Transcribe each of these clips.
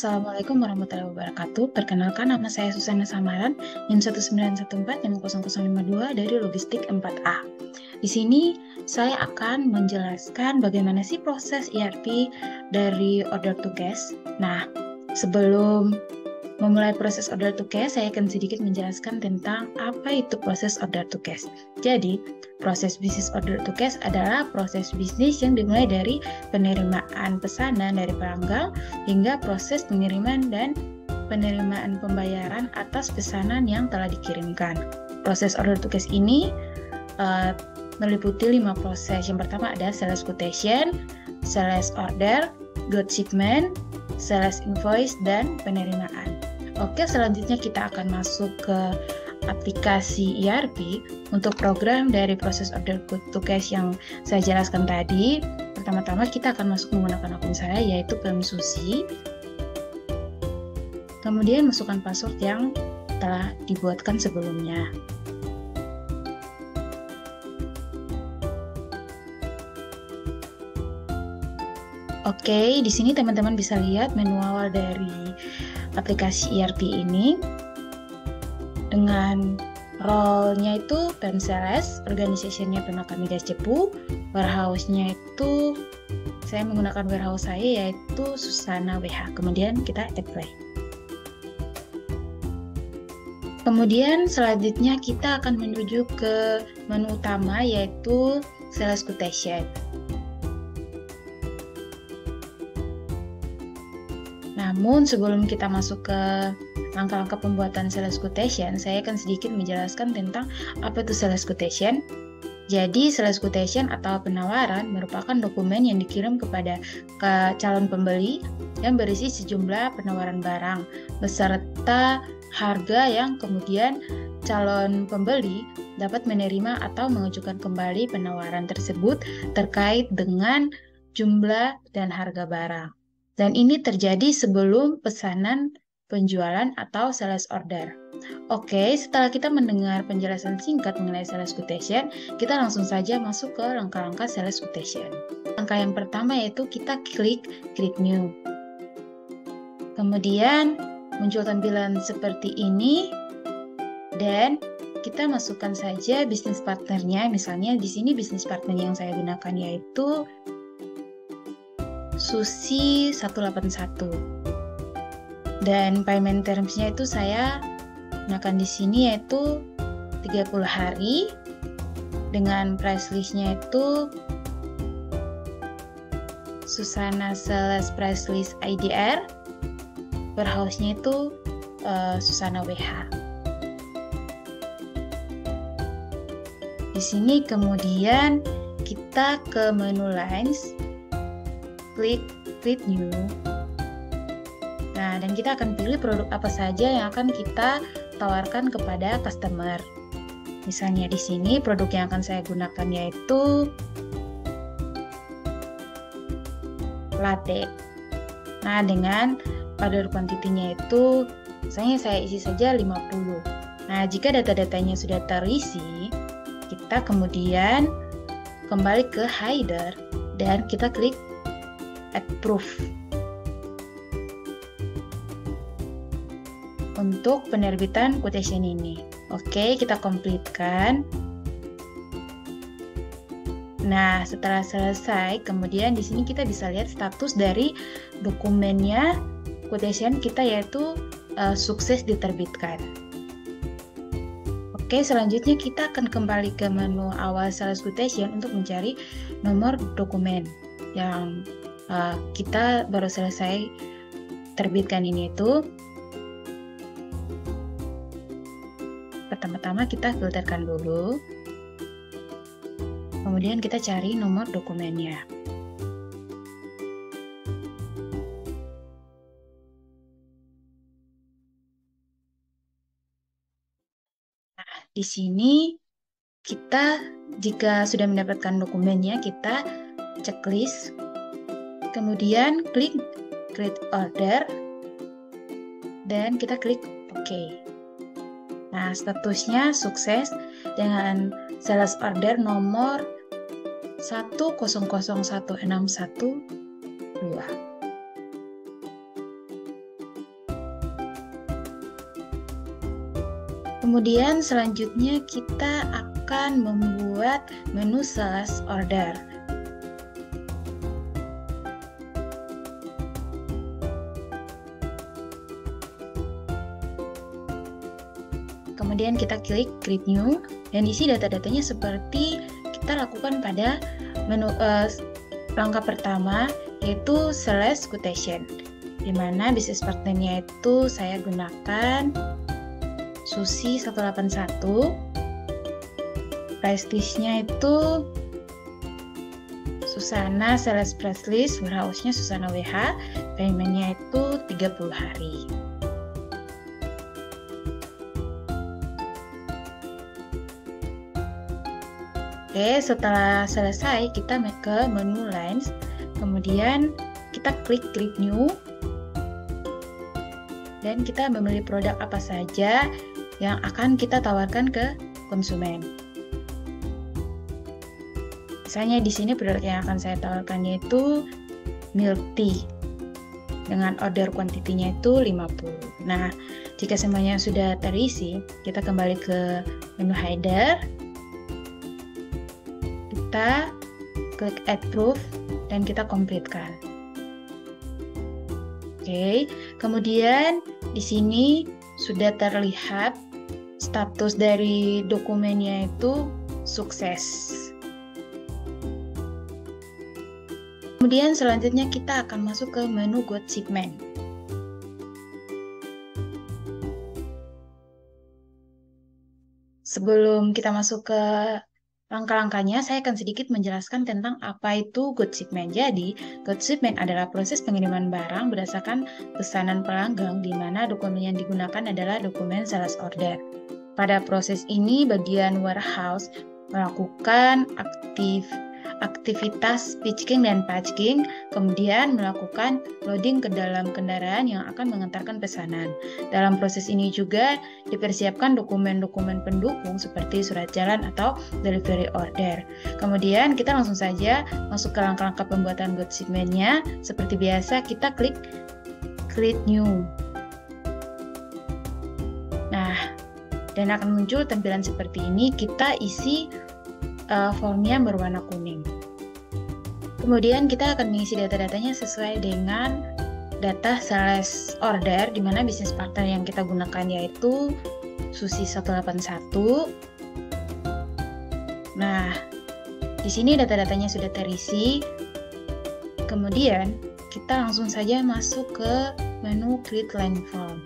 Assalamualaikum warahmatullahi wabarakatuh. Perkenalkan, nama saya Susana Samaran, NIM 1914552 dari Logistik 4A. Di sini saya akan menjelaskan bagaimana sih proses ERP dari order to cash. Nah, sebelum memulai proses order to cash, saya akan sedikit menjelaskan tentang apa itu proses order to cash. Jadi, proses bisnis order to cash adalah proses bisnis yang dimulai dari penerimaan pesanan dari pelanggan hingga proses pengiriman dan penerimaan pembayaran atas pesanan yang telah dikirimkan. Proses order to cash ini meliputi 5 proses. Yang pertama ada sales quotation, sales order, good shipment, sales invoice, dan penerimaan. Oke, selanjutnya kita akan masuk ke aplikasi ERP untuk program dari proses order to cash yang saya jelaskan tadi. Pertama-tama kita akan masuk menggunakan akun saya, yaitu PM Susi. Kemudian masukkan password yang telah dibuatkan sebelumnya. Oke, di sini teman-teman bisa lihat menu awal dari aplikasi ERP ini. Dengan role-nya itu PM Sales, organization-nya Pemaka Migas Cepu, warehouse-nya itu saya menggunakan warehouse saya yaitu Susana WH. Kemudian kita apply. Kemudian selanjutnya kita akan menuju ke menu utama yaitu sales quotation. Namun sebelum kita masuk ke langkah-langkah pembuatan sales quotation, saya akan sedikit menjelaskan tentang apa itu sales quotation. Jadi sales quotation atau penawaran merupakan dokumen yang dikirim kepada calon pembeli yang berisi sejumlah penawaran barang beserta harga yang kemudian calon pembeli dapat menerima atau mengajukan kembali penawaran tersebut terkait dengan jumlah dan harga barang. Dan ini terjadi sebelum pesanan penjualan atau sales order. Oke, setelah kita mendengar penjelasan singkat mengenai sales quotation, kita langsung saja masuk ke langkah-langkah sales quotation. Langkah yang pertama yaitu kita klik Create New. Kemudian muncul tampilan seperti ini dan kita masukkan saja bisnis partnernya. Misalnya di sini bisnis partner yang saya gunakan yaitu Susi 181. Dan payment terms-nya itu saya gunakan di sini yaitu 30 hari dengan price list-nya itu Susana Sales price list IDR, warehouse-nya itu Susana WH. Di sini kemudian kita ke menu lines, klik Create New. Nah, dan kita akan pilih produk apa saja yang akan kita tawarkan kepada customer. Misalnya di sini produk yang akan saya gunakan yaitu latte. Nah, dengan order quantity-nya itu misalnya saya isi saja 50. Nah, jika data-datanya sudah terisi, kita kemudian kembali ke header dan kita klik Approve untuk penerbitan quotation ini. Oke, kita komplitkan. Nah, setelah selesai, kemudian di sini kita bisa lihat status dari dokumennya quotation kita yaitu sukses diterbitkan. Oke, selanjutnya kita akan kembali ke menu awal sales quotation untuk mencari nomor dokumen yang kita baru selesai terbitkan ini itu. Pertama-tama kita filterkan dulu, kemudian kita cari nomor dokumennya. Nah, di sini kita jika sudah mendapatkan dokumennya, kita checklist, kemudian klik Create Order, dan kita klik OK. Nah, statusnya sukses dengan sales order nomor 1001612. Kemudian selanjutnya kita akan membuat menu sales order. Kemudian kita klik Create New dan isi data-datanya seperti kita lakukan pada menu langkah pertama, yaitu Sales Quotation, di mana bisnis partnernya itu saya gunakan Susi 181, price list-nya itu Susana Sales Price List, warehouse-nya Susana WH, payment-nya itu 30 hari. Oke, setelah selesai kita ke menu Lines, kemudian kita klik Create New, dan kita memilih produk apa saja yang akan kita tawarkan ke konsumen. Misalnya di sini produk yang akan saya tawarkan yaitu milk tea dengan order kuantitinya itu 50. Nah, jika semuanya sudah terisi, kita kembali ke menu header. Kita klik Add Proof dan kita completekan. Oke, kemudian di sini sudah terlihat status dari dokumennya itu sukses. Kemudian selanjutnya kita akan masuk ke menu Goods Shipment. Sebelum kita masuk ke langkah-langkahnya, saya akan sedikit menjelaskan tentang apa itu Goods Shipment. Jadi, Goods Shipment adalah proses pengiriman barang berdasarkan pesanan pelanggan, di mana dokumen yang digunakan adalah dokumen sales order. Pada proses ini, bagian warehouse melakukan aktivitas picking dan packing, kemudian melakukan loading ke dalam kendaraan yang akan mengantarkan pesanan. Dalam proses ini juga dipersiapkan dokumen-dokumen pendukung seperti surat jalan atau delivery order. Kemudian kita langsung saja masuk ke langkah-langkah pembuatan Goods Shipment-nya. Seperti biasa, kita klik Create New. Nah, dan akan muncul tampilan seperti ini. Kita isi formnya berwarna kuning. Kemudian kita akan mengisi data-datanya sesuai dengan data sales order, di mana bisnis partner yang kita gunakan yaitu Susi 181. Nah, di sini data-datanya sudah terisi. Kemudian kita langsung saja masuk ke menu Create Line Form.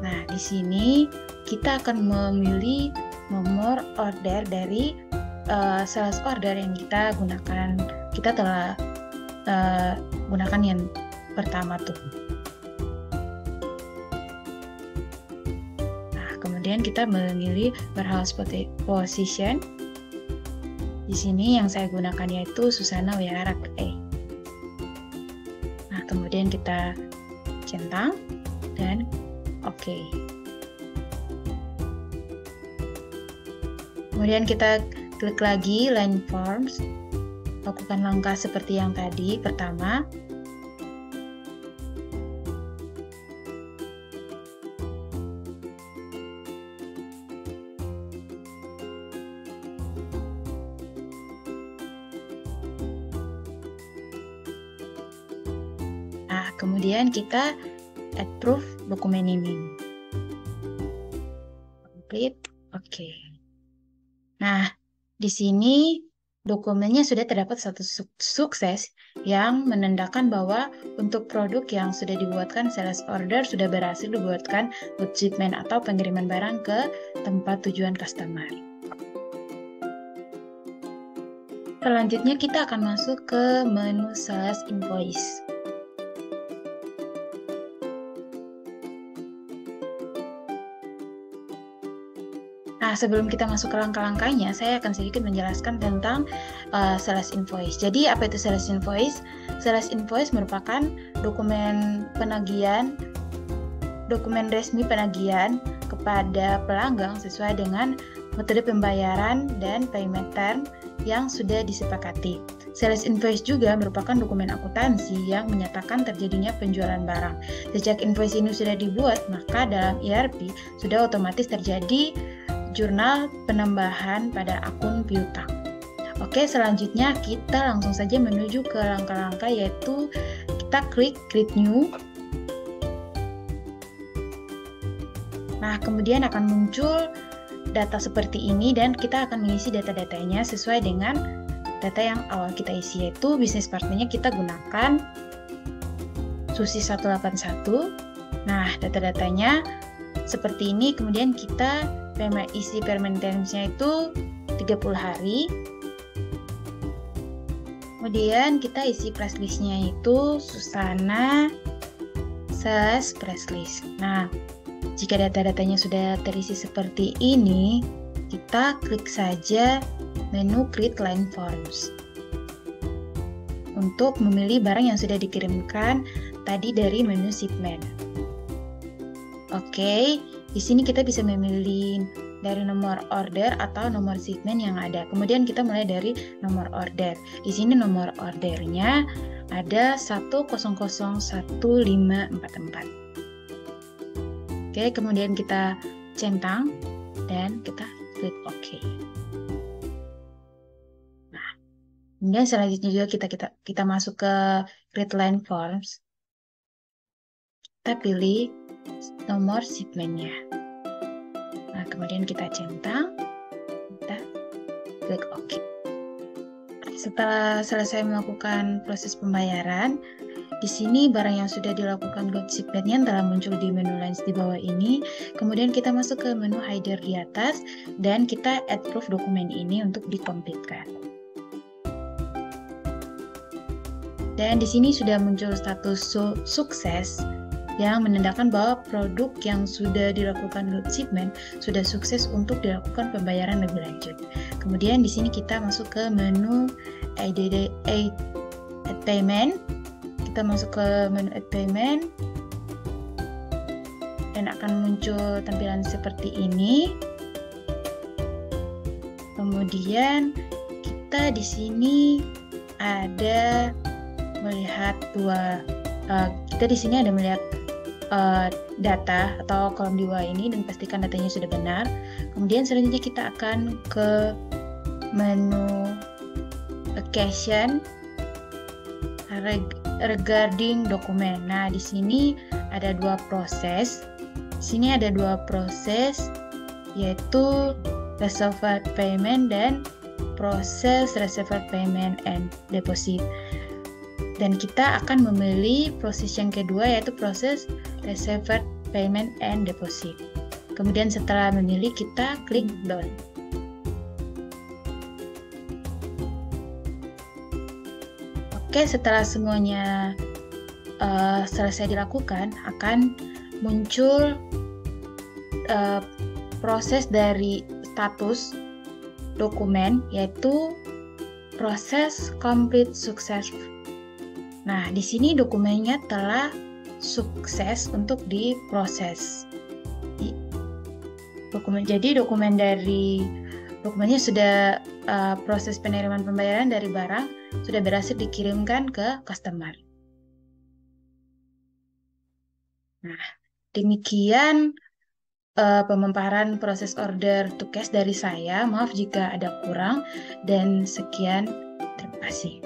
Nah, di sini kita akan memilih nomor order dari sales order yang kita gunakan. Kita telah gunakan yang pertama tuh. Nah, kemudian kita memilih warehouse position. Di sini yang saya gunakan yaitu Susana WH Rakit E. Nah, kemudian kita centang dan oke. Kemudian kita klik lagi Line Forms, lakukan langkah seperti yang tadi pertama. Nah, kemudian kita approve dokumen ini. Complete, oke. Nah, di sini dokumennya sudah terdapat satu sukses yang menandakan bahwa untuk produk yang sudah dibuatkan sales order sudah berhasil dibuatkan Goods Shipment atau pengiriman barang ke tempat tujuan customer. Selanjutnya kita akan masuk ke menu Sales Invoice. Nah, sebelum kita masuk ke langkah-langkahnya, saya akan sedikit menjelaskan tentang Sales Invoice. Jadi, apa itu Sales Invoice? Sales Invoice merupakan dokumen penagihan, dokumen resmi penagihan kepada pelanggan sesuai dengan metode pembayaran dan payment term yang sudah disepakati. Sales invoice juga merupakan dokumen akuntansi yang menyatakan terjadinya penjualan barang. Sejak invoice ini sudah dibuat, maka dalam ERP sudah otomatis terjadi jurnal penambahan pada akun piutang. Oke, selanjutnya kita langsung saja menuju ke langkah-langkah, yaitu kita klik Create New. Nah, kemudian akan muncul data seperti ini dan kita akan mengisi data-datanya sesuai dengan data yang awal kita isi, yaitu bisnis partnernya kita gunakan Susi 181. Nah, data-datanya seperti ini. Kemudian kita isi payment terms-nya itu 30 hari. Kemudian kita isi press list-nya itu Susana / press list. Nah, jika data-datanya sudah terisi seperti ini, kita klik saja menu Create Line Forms untuk memilih barang yang sudah dikirimkan tadi dari menu shipment. Oke, di sini kita bisa memilih dari nomor order atau nomor shipment yang ada. Kemudian kita mulai dari nomor order. Di sini nomor ordernya ada 1001544. Oke, kemudian kita centang dan kita klik OK. Nah, kemudian selanjutnya juga kita masuk ke Create Line Forms. Kita pilih nomor shipment-nya. Nah, kemudian kita centang, kita klik OK. Setelah selesai melakukan proses pembayaran, di sini barang yang sudah dilakukan load shipment-nya telah muncul di menu lines di bawah ini. Kemudian kita masuk ke menu header di atas dan kita add proof dokumen ini untuk dikomplitkan. Dan di sini sudah muncul status sukses yang menandakan bahwa produk yang sudah dilakukan load shipment sudah sukses untuk dilakukan pembayaran lebih lanjut. Kemudian di sini kita masuk ke menu add payment. Kita masuk ke menu add payment dan akan muncul tampilan seperti ini. Kemudian kita di sini ada melihat kita di sini ada melihat data atau kolom di bawah ini dan pastikan datanya sudah benar. Kemudian selanjutnya kita akan ke menu occasion regarding dokumen. Nah, di sini ada dua proses. Di sini ada dua proses, yaitu reserved payment dan proses reserved payment and deposit. Dan kita akan memilih proses yang kedua, yaitu proses reserved payment and deposit. Kemudian setelah memilih, kita klik done. Oke, setelah semuanya selesai dilakukan, akan muncul proses dari status dokumen, yaitu proses complete success. Nah, di sini dokumennya telah sukses untuk diproses. Dokumennya sudah proses penerimaan pembayaran dari barang sudah berhasil dikirimkan ke customer. Nah, demikian pemaparan proses order to cash dari saya. Maaf jika ada kurang, dan sekian, terima kasih.